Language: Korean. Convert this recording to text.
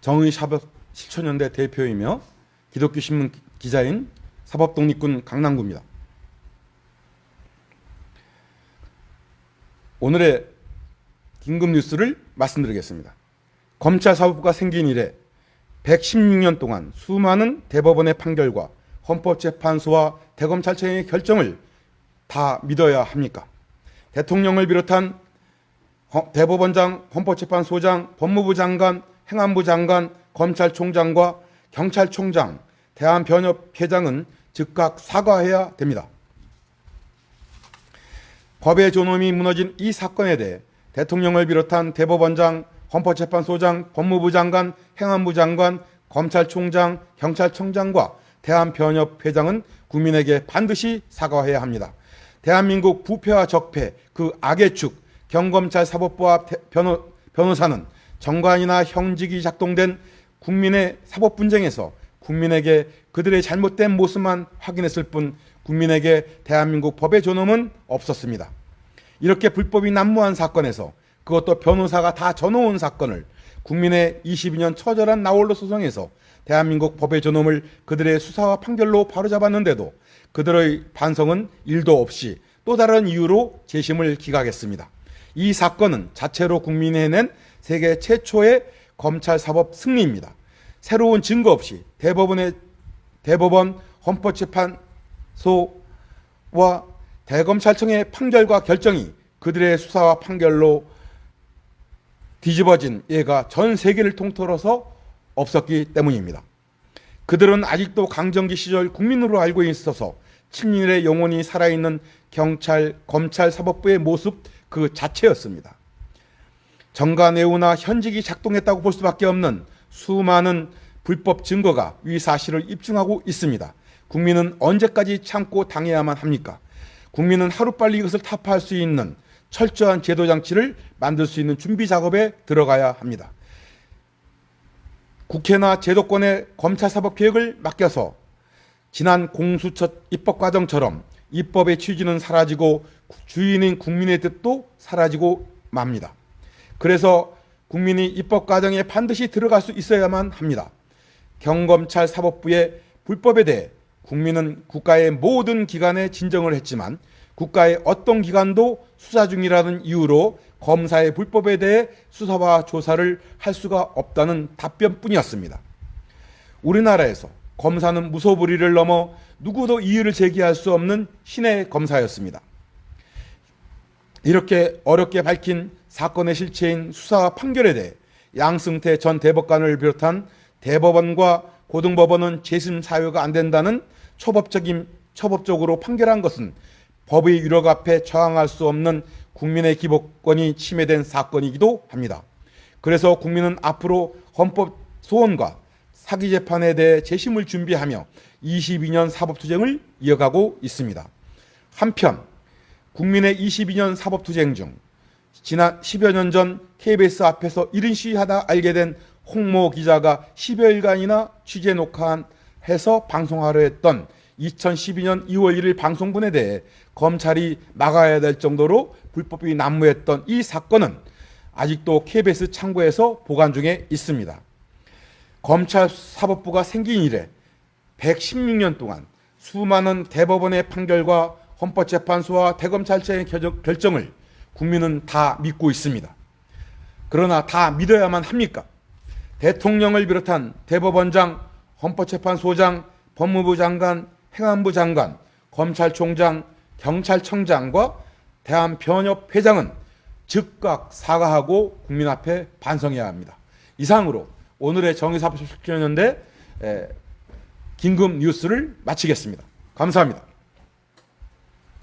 정의사법실천연대 대표이며 기독교신문 기자인 사법독립군 강남구입니다. 오늘의 긴급 뉴스를 말씀드리겠습니다. 검찰사법부가 생긴 이래 116년 동안 수많은 대법원의 판결과 헌법재판소와 대검찰청의 결정을 다 믿어야 합니까? 대통령을 비롯한 대법원장, 헌법재판소장, 법무부 장관, 행안부 장관, 검찰총장과 경찰총장, 대한변협회장은 즉각 사과해야 됩니다. 법의 존엄이 무너진 이 사건에 대해 대통령을 비롯한 대법원장, 헌법재판소장, 법무부 장관, 행안부 장관, 검찰총장, 경찰청장과 대한변협회장은 국민에게 반드시 사과해야 합니다. 대한민국 부패와 적폐, 그 악의 축, 경검찰 사법부와 변호사는 정관이나 형직이 작동된 국민의 사법 분쟁에서 국민에게 그들의 잘못된 모습만 확인했을 뿐 국민에게 대한민국 법의 존엄은 없었습니다. 이렇게 불법이 난무한 사건에서 그것도 변호사가 다 져놓은 사건을 국민의 22년 처절한 나홀로 소송에서 대한민국 법의 존엄을 그들의 수사와 판결로 바로잡았는데도 그들의 반성은 일도 없이 또 다른 이유로 재심을 기각했습니다. 이 사건은 자체로 국민이 해낸 세계 최초의 검찰 사법 승리입니다. 새로운 증거 없이 대법원, 헌법재판소와 대검찰청의 판결과 결정이 그들의 수사와 판결로 뒤집어진 예가 전 세계를 통틀어서 없었기 때문입니다. 그들은 아직도 강점기 시절 국민으로 알고 있어서 친일의 영혼이 살아있는 경찰, 검찰, 사법부의 모습 그 자체였습니다. 정관예우나 현직이 작동했다고 볼 수밖에 없는 수많은 불법 증거가 이 사실을 입증하고 있습니다. 국민은 언제까지 참고 당해야만 합니까? 국민은 하루빨리 이것을 타파할 수 있는 철저한 제도 장치를 만들 수 있는 준비 작업에 들어가야 합니다. 국회나 제도권에 검찰사법 개혁을 맡겨서 지난 공수처 입법 과정처럼 입법의 취지는 사라지고 주인인 국민의 뜻도 사라지고 맙니다. 그래서 국민이 입법 과정에 반드시 들어갈 수 있어야만 합니다. 경검찰 사법부의 불법에 대해 국민은 국가의 모든 기관에 진정을 했지만 국가의 어떤 기관도 수사 중이라는 이유로 검사의 불법에 대해 수사와 조사를 할 수가 없다는 답변뿐이었습니다. 우리나라에서 검사는 무소불위를 넘어 누구도 이의를 제기할 수 없는 신의 검사였습니다. 이렇게 어렵게 밝힌 사건의 실체인 수사와 판결에 대해 양승태 전 대법관을 비롯한 대법원과 고등법원은 재심 사유가 안 된다는 초법적으로 판결한 것은 법의 유력 앞에 저항할 수 없는 국민의 기본권이 침해된 사건이기도 합니다. 그래서 국민은 앞으로 헌법 소원과 사기 재판에 대해 재심을 준비하며 22년 사법투쟁을 이어가고 있습니다. 한편 국민의 22년 사법투쟁 중 지난 10여 년 전 KBS 앞에서 1인 시위하다 알게 된 홍모 기자가 10여일간이나 취재 녹화해서 방송하려 했던 2012년 2월 1일 방송분에 대해 검찰이 막아야 될 정도로 불법이 난무했던 이 사건은 아직도 KBS 창고에서 보관 중에 있습니다. 검찰 사법부가 생긴 이래 116년 동안 수많은 대법원의 판결과 헌법재판소와 대검찰청의 결정을 국민은 다 믿고 있습니다. 그러나 다 믿어야만 합니까? 대통령을 비롯한 대법원장, 헌법재판소장, 법무부 장관, 행안부 장관, 검찰총장, 경찰청장과 대한변협회장은 즉각 사과하고 국민 앞에 반성해야 합니다. 이상으로 오늘의 정의사법실천연대 긴급 뉴스를 마치겠습니다. 감사합니다.